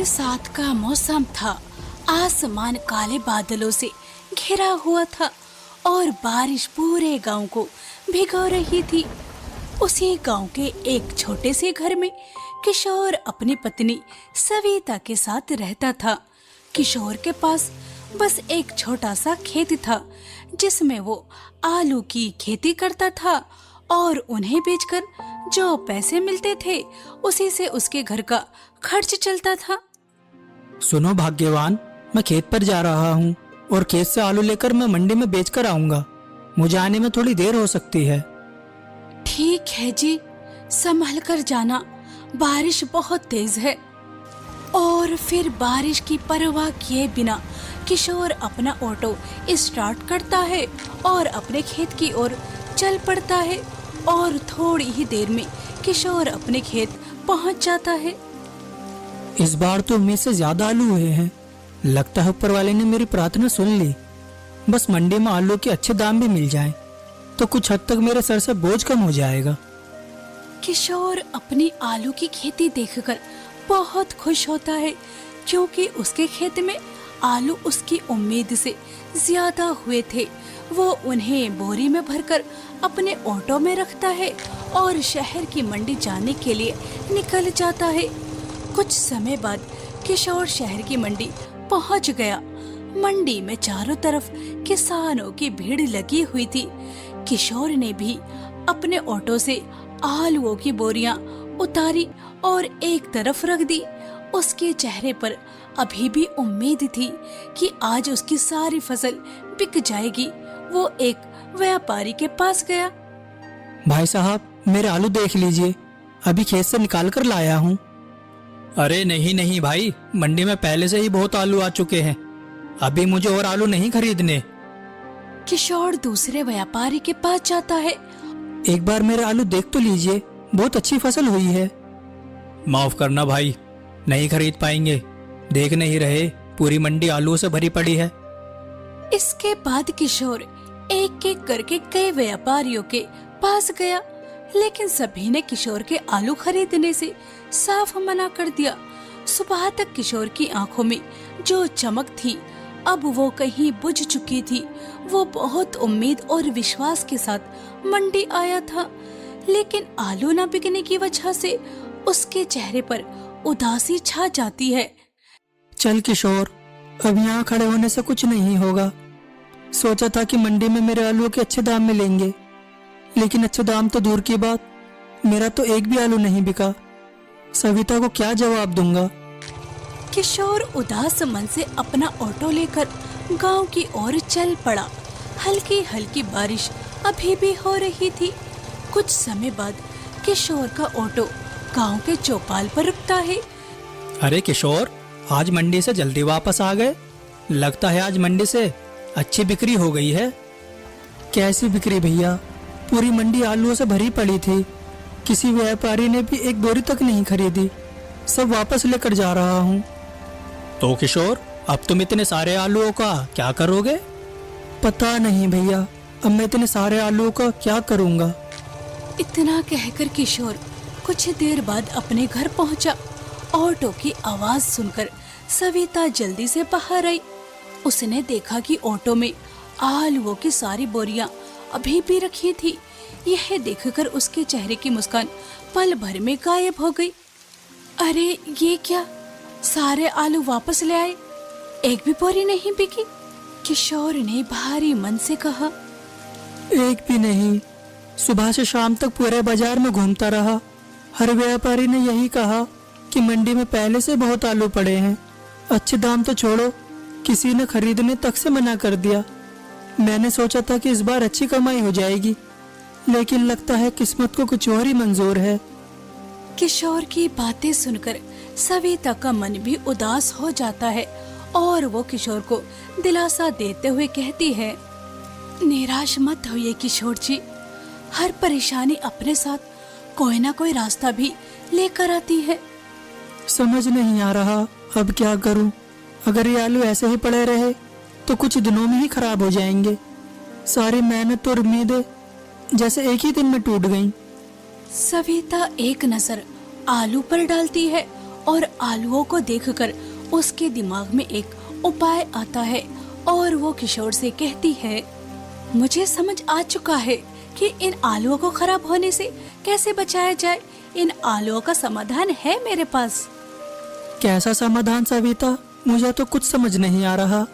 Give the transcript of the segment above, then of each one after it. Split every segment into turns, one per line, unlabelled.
बरसात का मौसम था। आसमान काले बादलों से घिरा हुआ था और बारिश पूरे गांव को भिगो रही थी। उसी गांव के एक छोटे से घर में किशोर अपनी पत्नी सविता के साथ रहता था। किशोर के पास बस एक छोटा सा खेत था जिसमें वो आलू की खेती करता था और उन्हें बेचकर जो पैसे मिलते थे उसी से उसके घर का खर्च चलता था।
सुनो भाग्यवान, मैं खेत पर जा रहा हूँ और खेत से आलू लेकर मैं मंडी में बेचकर आऊंगा। मुझे आने में थोड़ी देर हो सकती है।
ठीक है जी, संभल कर जाना, बारिश बहुत तेज है। और फिर बारिश की परवाह किए बिना किशोर अपना ऑटो स्टार्ट करता है और अपने खेत की ओर चल पड़ता है और थोड़ी ही देर में किशोर अपने खेत पहुंच जाता है।
इस बार तो उम्मीद से ज्यादा आलू हुए हैं। लगता है ऊपर वाले ने मेरी प्रार्थना सुन ली। बस मंडी में आलू के अच्छे दाम भी मिल जाएं, तो कुछ हद तक मेरे सर से बोझ कम हो जाएगा।
किशोर अपनी आलू की खेती देखकर बहुत खुश होता है क्योंकि उसके खेत में आलू उसकी उम्मीद से ज्यादा हुए थे। वो उन्हें बोरी में भरकर अपने ऑटो में रखता है और शहर की मंडी जाने के लिए निकल जाता है। कुछ समय बाद किशोर शहर की मंडी पहुंच गया। मंडी में चारों तरफ किसानों की भीड़ लगी हुई थी। किशोर ने भी अपने ऑटो से आलूओं की बोरियां उतारी और एक तरफ रख दी। उसके चेहरे पर अभी भी उम्मीद थी कि आज उसकी सारी फसल बिक जाएगी। वो एक व्यापारी के पास गया।
भाई साहब, मेरे आलू देख लीजिए, अभी खेत से निकाल कर लाया हूँ। अरे नहीं नहीं भाई, मंडी में पहले से ही बहुत आलू आ चुके हैं, अभी मुझे और आलू नहीं खरीदने।
किशोर दूसरे व्यापारी के पास जाता है।
एक बार मेरे आलू देख तो लीजिए, बहुत अच्छी फसल हुई है। माफ करना भाई, नहीं खरीद पाएंगे। देख नहीं रहे, पूरी मंडी आलूओं से भरी पड़ी है।
इसके बाद किशोर एक एक करके कई व्यापारियों के पास गया, लेकिन सभी ने किशोर के आलू खरीदने से साफ मना कर दिया। सुबह तक किशोर की आंखों में जो चमक थी अब वो कहीं बुझ चुकी थी। वो बहुत उम्मीद और विश्वास के साथ मंडी आया था, लेकिन आलू न बिकने की वजह से उसके चेहरे पर उदासी छा जाती है।
चल किशोर, अब यहाँ खड़े होने से कुछ नहीं होगा। सोचा था कि मंडी में मेरे आलूओं के अच्छे दाम मिलेंगे, लेकिन अच्छे दाम तो दूर की बात, मेरा तो एक भी आलू नहीं बिका। सविता को क्या जवाब दूंगा।
किशोर उदास मन से अपना ऑटो लेकर गांव की ओर चल पड़ा। हल्की हल्की बारिश अभी भी हो रही थी। कुछ समय बाद किशोर का ऑटो गांव के चौपाल पर रुकता है।
अरे किशोर, आज मंडी से जल्दी वापस आ गए। लगता है आज मंडी से अच्छी बिक्री हो गई है। कैसी बिक्री भैया, पूरी मंडी आलूओं से भरी पड़ी थी। किसी व्यापारी ने भी एक बोरी तक नहीं खरीदी। सब वापस लेकर जा रहा हूँ। तो किशोर, अब तुम इतने सारे आलूओं का क्या करोगे? पता नहीं भैया, अब मैं इतने सारे आलूओं का क्या करूँगा।
इतना कहकर किशोर कुछ देर बाद अपने घर पहुंचा। ऑटो की आवाज सुनकर सविता जल्दी से बाहर आई। उसने देखा कि ऑटो में आलूओं की सारी बोरियां अभी भी रखी थी। यह देखकर उसके चेहरे की मुस्कान पल भर में गायब हो गई। अरे ये क्या, सारे आलू वापस ले आए, एक भी बोरी नहीं बिकी। किशोर ने भारी मन से कहा।
एक भी नहीं। सुबह से शाम तक पूरे बाजार में घूमता रहा। हर व्यापारी ने यही कहा कि मंडी में पहले से बहुत आलू पड़े हैं। अच्छे दाम तो छोड़ो, किसी ने खरीदने तक से मना कर दिया। मैंने सोचा था कि इस बार अच्छी कमाई हो जाएगी, लेकिन लगता है किस्मत को कुछ और ही मंजूर है।
किशोर की बातें सुनकर सविता का मन भी उदास हो जाता है और वो किशोर को दिलासा देते हुए कहती है, निराश मत होइए किशोर जी, हर परेशानी अपने साथ कोई ना कोई रास्ता भी लेकर आती है।
समझ नहीं आ रहा अब क्या करूं। अगर ये आलू ऐसे ही पड़े रहे तो कुछ दिनों में ही खराब हो जाएंगे। सारी मेहनत और उम्मीदें जैसे एक ही दिन में टूट गईं।
सविता एक नजर आलू पर डालती है और आलूओं को देखकर उसके दिमाग में एक उपाय आता है और वो किशोर से कहती है, मुझे समझ आ चुका है कि इन आलूओं को खराब होने से कैसे बचाया जाए। इन आलूओं का समाधान है मेरे पास।
कैसा समाधान सविता? मुझे तो कुछ समझ नहीं आ रहा।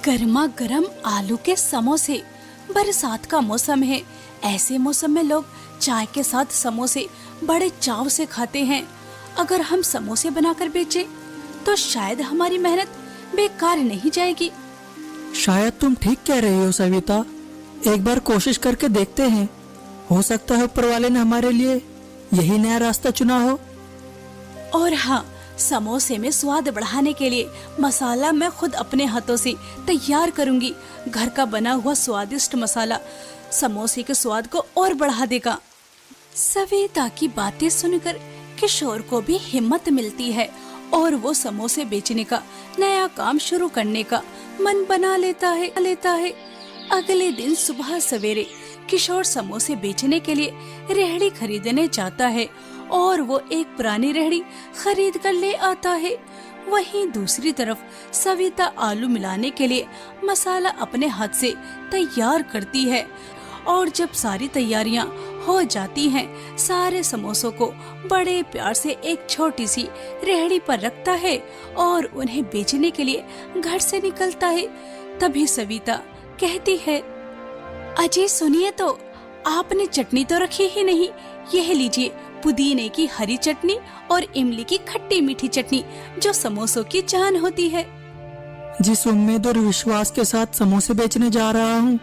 गर्मा गर्म आलू के समोसे। बरसात का मौसम है, ऐसे मौसम में लोग चाय के साथ समोसे बड़े चाव से खाते हैं। अगर हम समोसे बनाकर बेचें तो शायद हमारी मेहनत बेकार नहीं जाएगी।
शायद तुम ठीक कह रही हो सविता। एक बार कोशिश करके देखते हैं। हो सकता है ऊपर वाले ने हमारे लिए यही नया रास्ता चुना हो।
और हाँ, समोसे में स्वाद बढ़ाने के लिए मसाला मैं खुद अपने हाथों से तैयार करूंगी। घर का बना हुआ स्वादिष्ट मसाला समोसे के स्वाद को और बढ़ा देगा। सविता की बातें सुनकर किशोर को भी हिम्मत मिलती है और वो समोसे बेचने का नया काम शुरू करने का मन बना लेता है। अगले दिन सुबह सवेरे किशोर समोसे बेचने के लिए रेहड़ी खरीदने जाता है और वो एक पुरानी रेहड़ी खरीद कर ले आता है। वहीं दूसरी तरफ सविता आलू मिलाने के लिए मसाला अपने हाथ से तैयार करती है और जब सारी तैयारियां हो जाती हैं, सारे समोसों को बड़े प्यार से एक छोटी सी रेहड़ी पर रखता है और उन्हें बेचने के लिए घर से निकलता है। तभी सविता कहती है, अजय सुनिए तो, आपने चटनी तो रखी ही नहीं। यह लीजिए पुदीने की हरी चटनी और इमली की खट्टी मीठी चटनी जो समोसों की जान होती है।
जिस उम्मीद और विश्वास के साथ समोसे बेचने जा रहा हूँ,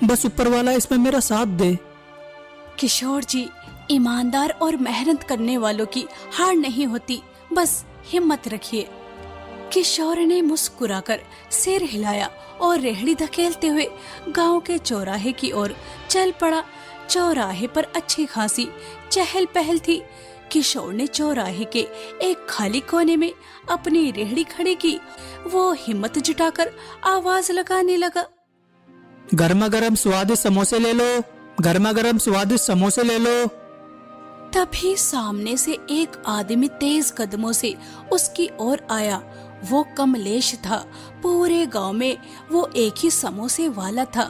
बस ऊपर वाला इसमें मेरा साथ दे।
किशोर जी, ईमानदार और मेहनत करने वालों की हार नहीं होती, बस हिम्मत रखिए। किशोर ने मुस्कुराकर सिर हिलाया और रेहड़ी धकेलते हुए गांव के चौराहे की ओर चल पड़ा। चौराहे पर अच्छी खासी चहल पहल थी। किशोर ने चौराहे के एक खाली कोने में अपनी रेहड़ी खड़ी की। वो हिम्मत जुटाकर आवाज लगाने लगा,
गर्मा गर्म स्वादिष्ट समोसे ले लो, गर्मा गर्म स्वादिष्ट समोसे ले लो।
तभी सामने से एक आदमी तेज कदमों से उसकी ओर आया। वो कमलेश था। पूरे गांव में वो एक ही समोसे वाला था।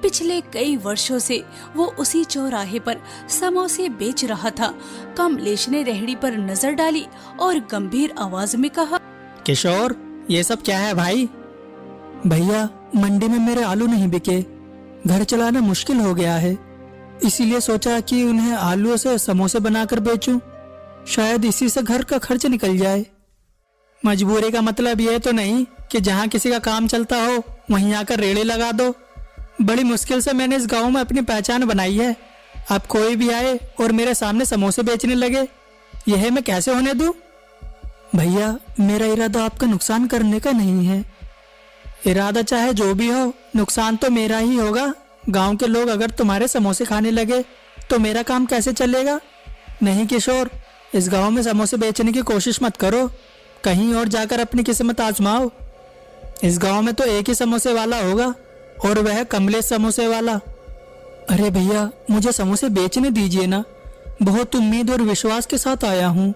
पिछले कई वर्षों से वो उसी चौराहे पर समोसे बेच रहा था। कमलेश ने रेहड़ी पर नजर डाली और गंभीर आवाज में कहा,
किशोर, ये सब क्या है भाई? भैया, मंडी में मेरे आलू नहीं बिके, घर चलाना मुश्किल हो गया है, इसीलिए सोचा कि उन्हें आलूओं से समोसे बनाकर बेचूं। शायद इसी से घर का खर्च निकल जाए। मजबूरी का मतलब यह तो नहीं कि जहाँ किसी का काम चलता हो वहीं आकर रेड़े लगा दो। बड़ी मुश्किल से मैंने इस गांव में अपनी पहचान बनाई है। अब कोई भी आए और मेरे सामने समोसे बेचने लगे, यह मैं कैसे होने दूं? भैया, मेरा इरादा आपका नुकसान करने का नहीं है। इरादा चाहे जो भी हो, नुकसान तो मेरा ही होगा। गांव के लोग अगर तुम्हारे समोसे खाने लगे तो मेरा काम कैसे चलेगा? नहीं किशोर, इस गांव में समोसे बेचने की कोशिश मत करो। कहीं और जाकर अपनी किस्मत आजमाओ। इस गांव में तो एक ही समोसे वाला होगा और वह कमलेश समोसे वाला। अरे भैया, मुझे समोसे बेचने दीजिए ना, बहुत उम्मीद और विश्वास के साथ आया हूँ।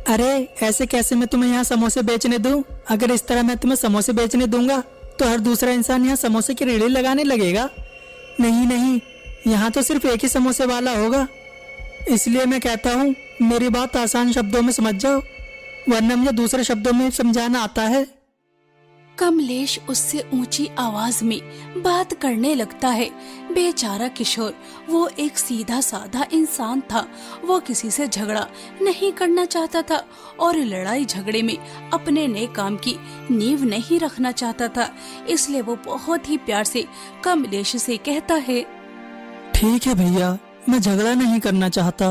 अरे ऐसे कैसे मैं तुम्हें यहाँ समोसे बेचने दूँ? अगर इस तरह मैं तुम्हें समोसे बेचने दूंगा तो हर दूसरा इंसान यहाँ समोसे की रेहड़ी लगाने लगेगा। नहीं नहीं, यहाँ तो सिर्फ एक ही समोसे वाला होगा। इसलिए मैं कहता हूँ, मेरी बात आसान शब्दों में समझ जाओ, वरना मुझे दूसरे शब्दों में समझाना आता है।
कमलेश उससे ऊंची आवाज में बात करने लगता है। बेचारा किशोर, वो एक सीधा साधा इंसान था। वो किसी से झगड़ा नहीं करना चाहता था और लड़ाई झगड़े में अपने नए काम की नींव नहीं रखना चाहता था। इसलिए वो बहुत ही प्यार से कमलेश से कहता है,
ठीक है भैया, मैं झगड़ा नहीं करना चाहता।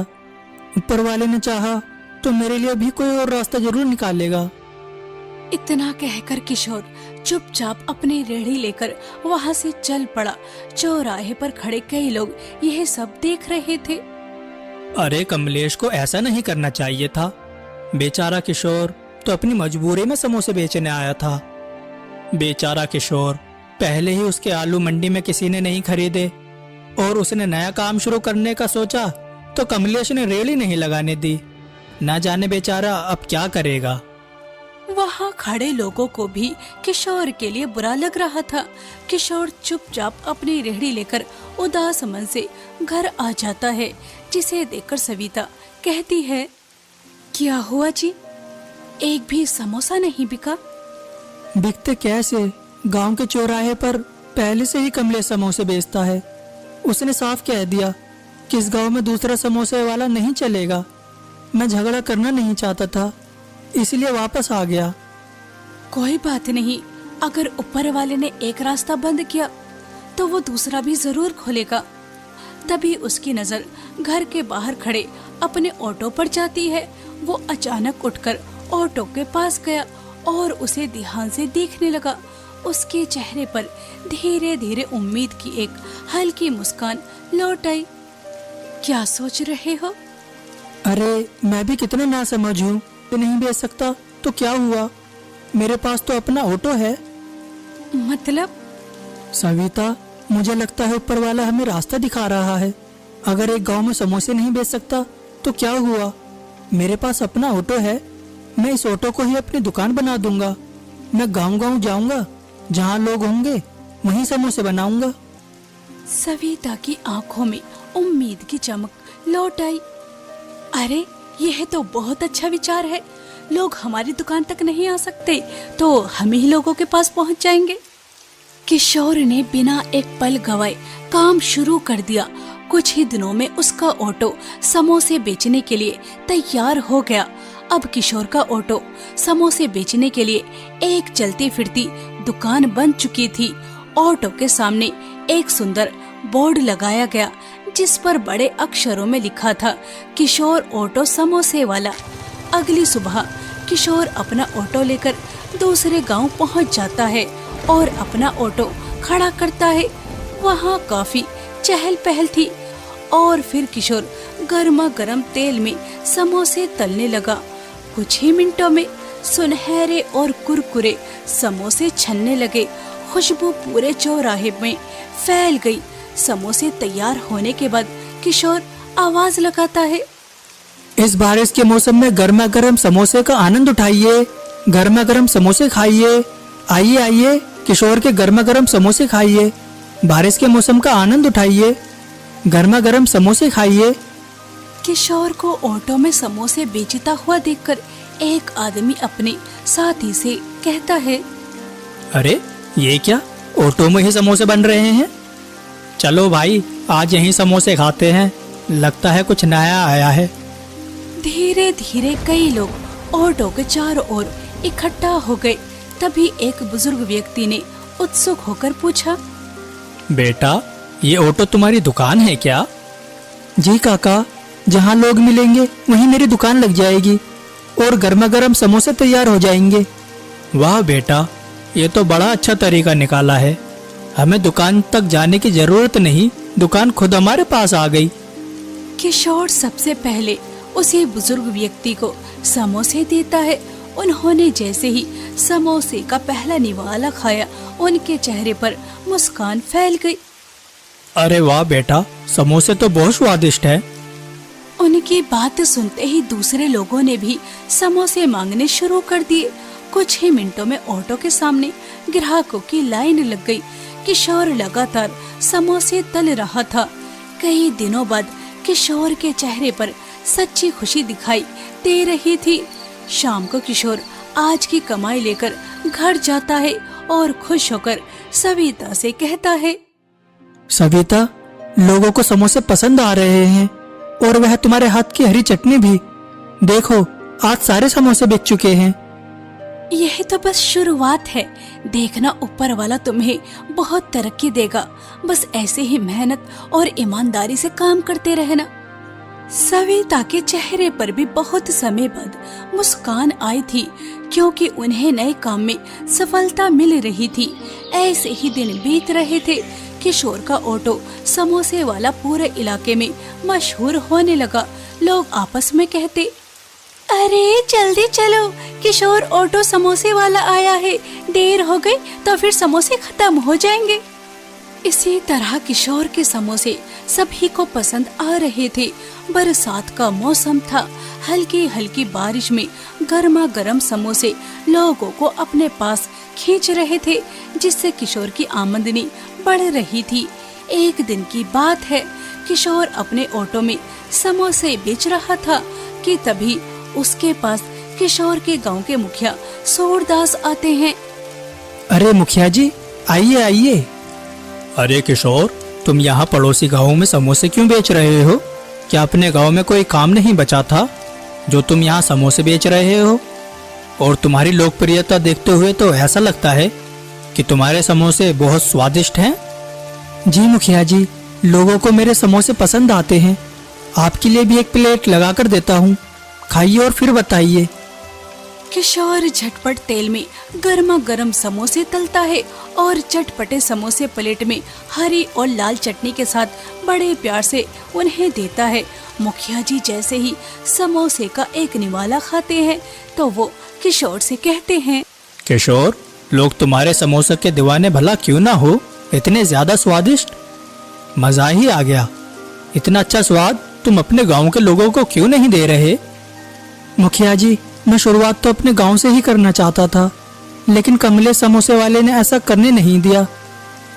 ऊपर वाले ने चाहा तो मेरे लिए भी कोई और रास्ता जरूर निकालेगा।
इतना कहकर किशोर चुपचाप अपनी रेहड़ी लेकर वहाँ से चल पड़ा। चौराहे पर खड़े कई लोग यह सब देख रहे थे।
अरे कमलेश को ऐसा नहीं करना चाहिए था। बेचारा किशोर तो अपनी मजबूरी में समोसे बेचने आया था। बेचारा किशोर, पहले ही उसके आलू मंडी में किसी ने नहीं खरीदे और उसने नया काम शुरू करने का सोचा तो कमलेश ने रेहड़ी नहीं लगाने दी। ना जाने बेचारा अब क्या करेगा।
वहाँ खड़े लोगों को भी किशोर के लिए बुरा लग रहा था। किशोर चुपचाप अपनी रेहड़ी लेकर उदास मन से घर आ जाता है, जिसे देखकर सविता कहती है, क्या हुआ जी, एक भी समोसा नहीं बिका?
बिकते कैसे, गांव के चौराहे पर पहले से ही कमले समोसे बेचता है। उसने साफ कह दिया कि इस गांव में दूसरा समोसे वाला नहीं चलेगा। मैं झगड़ा करना नहीं चाहता था, इसलिए वापस आ गया।
कोई बात नहीं, अगर ऊपर वाले ने एक रास्ता बंद किया तो वो दूसरा भी जरूर खोलेगा। तभी उसकी नजर घर के बाहर खड़े अपने ऑटो पर जाती है। वो अचानक उठकर ऑटो के पास गया और उसे ध्यान से देखने लगा। उसके चेहरे पर धीरे धीरे उम्मीद की एक हल्की मुस्कान लौट आई। क्या सोच रहे हो?
अरे मैं भी कितना नासमझ हूँ, तो नहीं बेच सकता तो क्या हुआ, मेरे पास तो अपना ऑटो है।
मतलब?
सविता, मुझे लगता है ऊपर वाला हमें रास्ता दिखा रहा है। अगर एक गांव में समोसे नहीं बेच सकता तो क्या हुआ, मेरे पास अपना ऑटो है। मैं इस ऑटो को ही अपनी दुकान बना दूंगा। मैं गांव गांव जाऊंगा, जहाँ लोग होंगे वहीं समोसे बनाऊंगा।
सविता की आंखों में उम्मीद की चमक लौट आई। अरे यह तो बहुत अच्छा विचार है। लोग हमारी दुकान तक नहीं आ सकते तो हम ही लोगों के पास पहुंच जाएंगे। किशोर ने बिना एक पल गवाए काम शुरू कर दिया। कुछ ही दिनों में उसका ऑटो समोसे बेचने के लिए तैयार हो गया। अब किशोर का ऑटो समोसे बेचने के लिए एक चलती फिरती दुकान बन चुकी थी। ऑटो के सामने एक सुंदर बोर्ड लगाया गया, जिस पर बड़े अक्षरों में लिखा था, किशोर ऑटो समोसे वाला। अगली सुबह किशोर अपना ऑटो लेकर दूसरे गांव पहुंच जाता है और अपना ऑटो खड़ा करता है। वहां काफी चहल पहल थी और फिर किशोर गर्मा गर्म तेल में समोसे तलने लगा। कुछ ही मिनटों में सुनहरे और कुरकुरे समोसे छनने लगे। खुशबू पूरे चौराहे में फैल गई। समोसे तैयार होने के बाद किशोर आवाज लगाता है,
इस बारिश के मौसम में गर्मा गर्म समोसे का आनंद उठाइए, गर्मा गर्म समोसे खाइए। आइए आइए, किशोर के गर्मा गर्म समोसे खाइए। बारिश के मौसम का आनंद उठाइए, गर्मा गर्म समोसे खाइए।
किशोर को ऑटो में समोसे बेचता हुआ देखकर एक आदमी अपने साथी से कहता है,
अरे ये क्या, ऑटो में ही समोसे बन रहे हैं? चलो भाई, आज यहीं समोसे खाते हैं, लगता है कुछ नया आया है।
धीरे धीरे कई लोग ऑटो के चारों ओर इकट्ठा हो गए। तभी एक बुजुर्ग व्यक्ति ने उत्सुक होकर पूछा,
बेटा, ये ऑटो तुम्हारी दुकान है क्या? जी काका, जहाँ लोग मिलेंगे वहीं मेरी दुकान लग जाएगी और गर्मा गर्म समोसे तैयार हो जाएंगे। वाह बेटा, ये तो बड़ा अच्छा तरीका निकाला है। हमें दुकान तक जाने की जरूरत नहीं, दुकान खुद हमारे पास आ गई।
किशोर सबसे पहले उसी बुजुर्ग व्यक्ति को समोसे देता है। उन्होंने जैसे ही समोसे का पहला निवाला खाया, उनके चेहरे पर मुस्कान फैल गई।
अरे वाह बेटा, समोसे तो बहुत स्वादिष्ट है।
उनकी बात सुनते ही दूसरे लोगों ने भी समोसे मांगने शुरू कर दिए। कुछ ही मिनटों में ऑटो के सामने ग्राहकों की लाइन लग गई। किशोर लगातार समोसे तल रहा था। कई दिनों बाद किशोर के चेहरे पर सच्ची खुशी दिखाई दे रही थी। शाम को किशोर आज की कमाई लेकर घर जाता है और खुश होकर सविता से कहता है,
सविता, लोगों को समोसे पसंद आ रहे हैं और वह तुम्हारे हाथ की हरी चटनी भी। देखो, आज सारे समोसे बिक चुके हैं।
यह तो बस शुरुआत है, देखना ऊपर वाला तुम्हें बहुत तरक्की देगा। बस ऐसे ही मेहनत और ईमानदारी से काम करते रहना। सविता के चेहरे पर भी बहुत समय बाद मुस्कान आई थी, क्योंकि उन्हें नए काम में सफलता मिल रही थी। ऐसे ही दिन बीत रहे थे। किशोर का ऑटो समोसे वाला पूरे इलाके में मशहूर होने लगा। लोग आपस में कहते, अरे जल्दी चलो, किशोर ऑटो समोसे वाला आया है, देर हो गई तो फिर समोसे खत्म हो जाएंगे। इसी तरह किशोर के समोसे सभी को पसंद आ रहे थे। बरसात का मौसम था, हल्की हल्की बारिश में गर्मा गर्म समोसे लोगों को अपने पास खींच रहे थे, जिससे किशोर की आमदनी बढ़ रही थी। एक दिन की बात है, किशोर अपने ऑटो में समोसे बेच रहा था कि तभी उसके पास किशोर के गांव के मुखिया सूरदास आते हैं।
अरे मुखिया जी, आइए आइए। अरे किशोर, तुम यहाँ पड़ोसी गाँव में समोसे क्यों बेच रहे हो? क्या अपने गांव में कोई काम नहीं बचा था जो तुम यहाँ समोसे बेच रहे हो? और तुम्हारी लोकप्रियता देखते हुए तो ऐसा लगता है कि तुम्हारे समोसे बहुत स्वादिष्ट हैं। जी मुखिया जी, लोगों को मेरे समोसे पसंद आते हैं। आपके लिए भी एक प्लेट लगा कर देता हूँ, खाइए और फिर बताइए।
किशोर झटपट तेल में गर्मा गर्म समोसे तलता है और चटपटे समोसे प्लेट में हरी और लाल चटनी के साथ बड़े प्यार से उन्हें देता है। मुखिया जी जैसे ही समोसे का एक निवाला खाते हैं तो वो किशोर से कहते हैं,
किशोर, लोग तुम्हारे समोसे के दीवाने भला क्यों ना हो? इतने ज्यादा स्वादिष्ट, मजा ही आ गया। इतना अच्छा स्वाद तुम अपने गांव के लोगों को क्यों नहीं दे रहे? मुखिया जी, मैं शुरुआत तो अपने गांव से ही करना चाहता था, लेकिन कमले समोसे वाले ने ऐसा करने नहीं दिया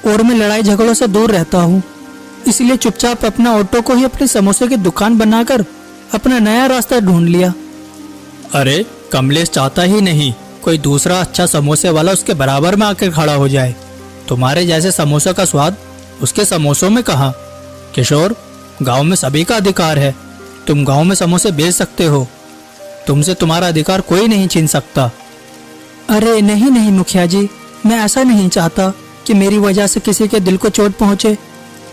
और मैं लड़ाई झगड़ों से दूर रहता हूँ, इसलिए चुपचाप अपना ऑटो को ही अपने समोसे की दुकान बनाकर अपना नया रास्ता ढूंढ लिया। अरे कमलेश चाहता ही नहीं कोई दूसरा अच्छा समोसे वाला उसके बराबर में आकर खड़ा हो जाए। तुम्हारे जैसे समोसा का स्वाद उसके समोसों में कहाँ? किशोर, गांव में सभी का अधिकार है, तुम गांव में समोसे बेच सकते हो, तुमसे तुम्हारा अधिकार कोई नहीं छीन सकता। अरे नहीं नहीं मुखिया जी, मैं ऐसा नहीं चाहता कि मेरी वजह से किसी के दिल को चोट पहुंचे।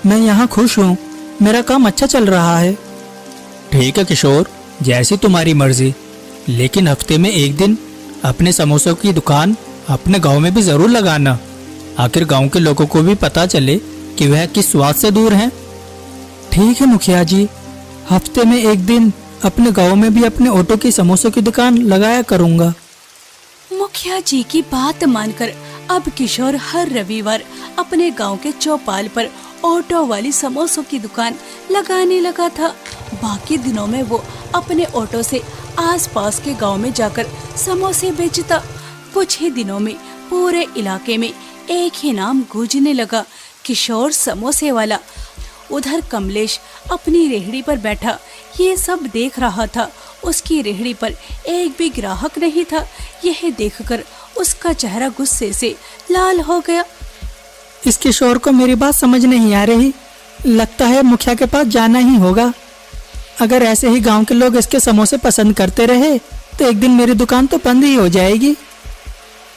मैं यहाँ खुश हूँ, मेरा काम अच्छा चल रहा है। ठीक है किशोर, जैसी तुम्हारी मर्जी, लेकिन हफ्ते में एक दिन अपने समोसों की दुकान अपने गांव में भी जरूर लगाना। आखिर गांव के लोगों को भी पता चले कि वह किस स्वाद से दूर हैं। ठीक है मुखिया जी, हफ्ते में एक दिन अपने गांव में भी अपने ऑटो की समोसों की दुकान लगाया करूंगा।
मुखिया जी की बात मानकर अब किशोर हर रविवार अपने गांव के चौपाल पर ऑटो वाली समोसों की दुकान लगाने लगा था। बाकी दिनों में वो अपने ऑटो से आसपास के गांव में जाकर समोसे बेचता। कुछ ही दिनों में पूरे इलाके में एक ही नाम गूंजने लगा, किशोर समोसे वाला। उधर कमलेश अपनी रेहड़ी पर बैठा ये सब देख रहा था। उसकी रेहड़ी पर एक भी ग्राहक नहीं था। यह देखकर उसका चेहरा गुस्से से लाल हो गया।
इस किशोर को मेरी बात समझ नहीं आ रही, लगता है मुखिया के पास जाना ही होगा। अगर ऐसे ही गांव के लोग इसके समोसे पसंद करते रहे तो एक दिन मेरी दुकान तो बंद ही हो जाएगी।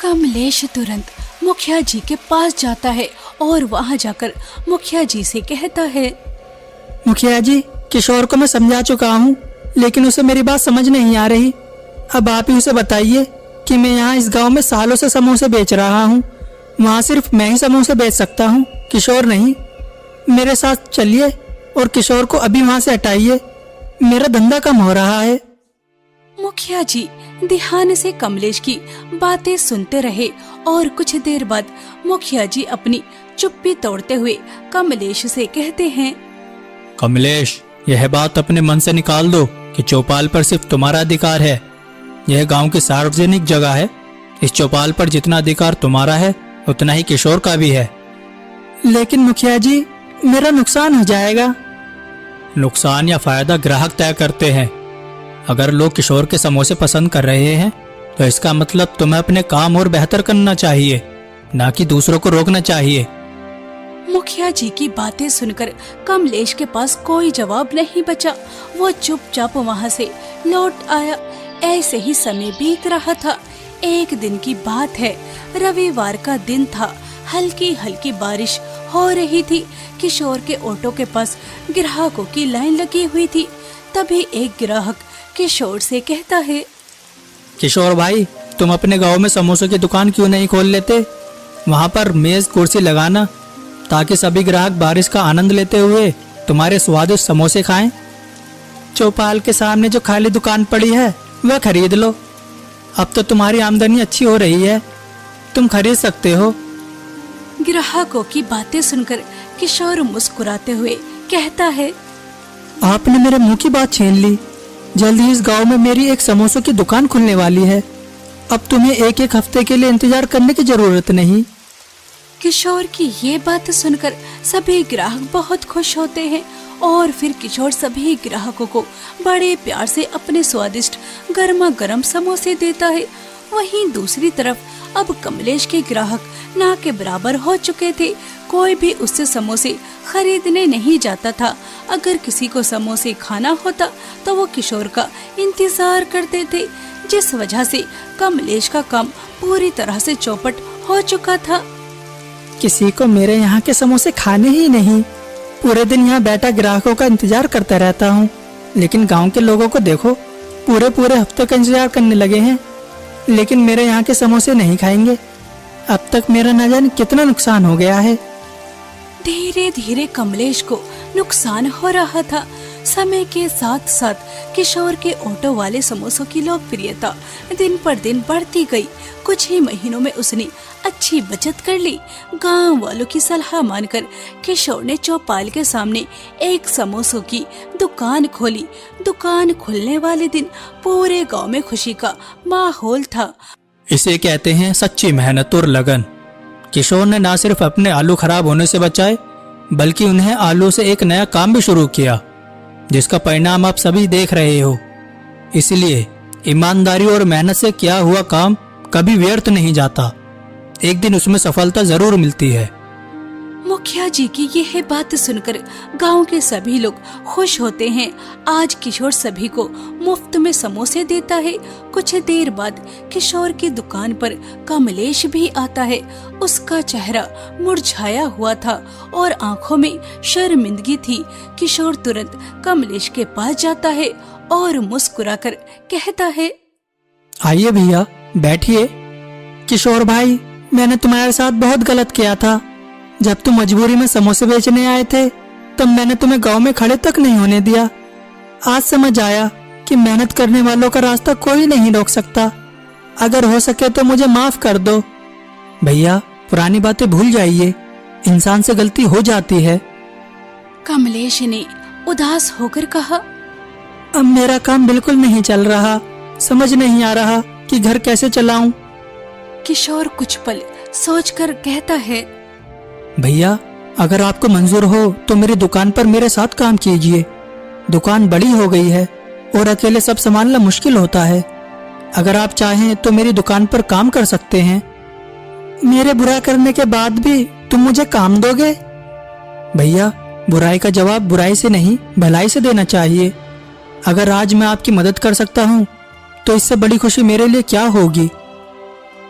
कमलेश तुरंत मुखिया जी के पास जाता है और वहां जाकर मुखिया जी से कहता है,
मुखिया जी, किशोर को मैं समझा चुका हूँ, लेकिन उसे मेरी बात समझ नहीं आ रही। अब आप ही उसे बताइए कि मैं यहाँ इस गांव में सालों से समोसे बेच रहा हूँ, वहाँ सिर्फ मैं ही समोसे बेच सकता हूँ, किशोर नहीं। मेरे साथ चलिए और किशोर को अभी वहाँ से हटाइए, मेरा धंधा कम हो रहा है।
मुखिया जी ध्यान से कमलेश की बातें सुनते रहे और कुछ देर बाद मुखिया जी अपनी चुप्पी तोड़ते हुए कमलेश से कहते हैं,
कमलेश, यह बात अपने मन से निकाल दो कि चौपाल पर सिर्फ तुम्हारा अधिकार है। यह गांव की सार्वजनिक जगह है। इस चौपाल पर जितना अधिकार तुम्हारा है उतना ही किशोर का भी है। लेकिन मुखिया जी, मेरा नुकसान हो जाएगा। नुकसान या फायदा ग्राहक तय करते हैं। अगर लोग किशोर के समोसे पसंद कर रहे हैं तो इसका मतलब तुम्हें अपने काम और बेहतर करना चाहिए, ना कि दूसरों को रोकना चाहिए।
मुखिया जी की बातें सुनकर कमलेश के पास कोई जवाब नहीं बचा। वो चुपचाप वहाँ से लौट आया। ऐसे ही समय बीत रहा था। एक दिन की बात है, रविवार का दिन था। हल्की हल्की बारिश हो रही थी। किशोर के ऑटो के पास ग्राहकों की लाइन लगी हुई थी। तभी एक ग्राहक किशोर से कहता है,
किशोर भाई, तुम अपने गांव में समोसों की दुकान क्यों नहीं खोल लेते? वहाँ पर मेज कुर्सी लगाना ताकि सभी ग्राहक बारिश का आनंद लेते हुए तुम्हारे स्वादिष्ट समोसे खाएं। चौपाल के सामने जो खाली दुकान पड़ी है वह खरीद लो। अब तो तुम्हारी आमदनी अच्छी हो रही है, तुम खरीद सकते हो।
ग्राहकों की बातें सुनकर किशोर मुस्कुराते हुए कहता है,
आपने मेरे मुंह की बात छीन ली। जल्द ही इस गांव में मेरी एक समोसों की दुकान खुलने वाली है। अब तुम्हें एक एक हफ्ते के लिए इंतजार करने की जरूरत नहीं।
किशोर की ये बात सुनकर सभी ग्राहक बहुत खुश होते हैं और फिर किशोर सभी ग्राहकों को बड़े प्यार से अपने स्वादिष्ट गर्मा गर्म समोसे देता है। वहीं दूसरी तरफ अब कमलेश के ग्राहक ना के बराबर हो चुके थे। कोई भी उससे समोसे खरीदने नहीं जाता था। अगर किसी को समोसे खाना होता तो वो किशोर का इंतजार करते थे, जिस वजह से कमलेश का काम पूरी तरह से चौपट हो चुका था।
किसी को मेरे यहाँ के समोसे खाने ही नहीं। पूरे दिन यहाँ बैठा ग्राहकों का इंतजार करता रहता हूँ, लेकिन गांव के लोगों को देखो, पूरे पूरे हफ्ते का इंतजार करने लगे हैं, लेकिन मेरे यहाँ के समोसे नहीं खाएंगे। अब तक मेरा न जाने कितना नुकसान हो गया है।
धीरे धीरे कमलेश को नुकसान हो रहा था। समय के साथ साथ किशोर के ऑटो वाले समोसों की लोकप्रियता दिन पर दिन बढ़ती गई। कुछ ही महीनों में उसने अच्छी बचत कर ली। गांव वालों की सलाह मानकर किशोर ने चौपाल के सामने एक समोसों की दुकान खोली। दुकान खुलने वाले दिन पूरे गांव में खुशी का माहौल था।
इसे कहते हैं सच्ची मेहनत और लगन। किशोर ने न सिर्फ अपने आलू खराब होने से बचाए, बल्कि उन्हें आलू से एक नया काम भी शुरू किया, जिसका परिणाम आप सभी देख रहे हो। इसलिए ईमानदारी और मेहनत से किया हुआ काम कभी व्यर्थ नहीं जाता। एक दिन उसमें सफलता जरूर मिलती है।
मुखिया जी की यह बात सुनकर गांव के सभी लोग खुश होते हैं। आज किशोर सभी को मुफ्त में समोसे देता है। कुछ देर बाद किशोर की दुकान पर कमलेश भी आता है। उसका चेहरा मुरझाया हुआ था और आंखों में शर्मिंदगी थी। किशोर तुरंत कमलेश के पास जाता है और मुस्कुराकर कहता है,
आइए भैया, बैठिए। किशोर भाई, मैंने तुम्हारे साथ बहुत गलत किया था। जब तुम मजबूरी में समोसे बेचने आए थे, तब मैंने तुम्हें गांव में खड़े तक नहीं होने दिया। आज समझ आया कि मेहनत करने वालों का रास्ता कोई नहीं रोक सकता। अगर हो सके तो मुझे माफ कर दो। भैया, पुरानी बातें भूल जाइए, इंसान से गलती हो जाती है।
कमलेश ने उदास होकर कहा,
अब मेरा काम बिल्कुल नहीं चल रहा। समझ नहीं आ रहा कि घर कैसे चलाऊं।
किशोर कुछ पल सोचकर कहता है,
भैया, अगर आपको मंजूर हो तो मेरी दुकान पर मेरे साथ काम कीजिए। दुकान बड़ी हो गई है और अकेले सब संभालना मुश्किल होता है। अगर आप चाहें तो मेरी दुकान पर काम कर सकते हैं। मेरे बुरा करने के बाद भी तुम मुझे काम दोगे? भैया, बुराई का जवाब बुराई से नहीं, भलाई से देना चाहिए। अगर आज मैं आपकी मदद कर सकता हूँ तो इससे बड़ी खुशी मेरे लिए क्या होगी।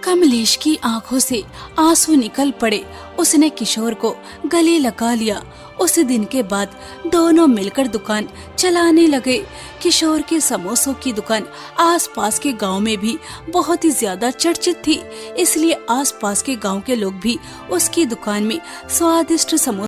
कमलेश की आंखों से आंसू निकल पड़े। उसने किशोर को गले लगा लिया। उस दिन के बाद दोनों मिलकर दुकान चलाने लगे। किशोर के समोसों की दुकान आसपास के गांव में भी बहुत ही ज्यादा चर्चित थी, इसलिए आसपास के गांव के लोग भी उसकी दुकान में स्वादिष्ट समोसे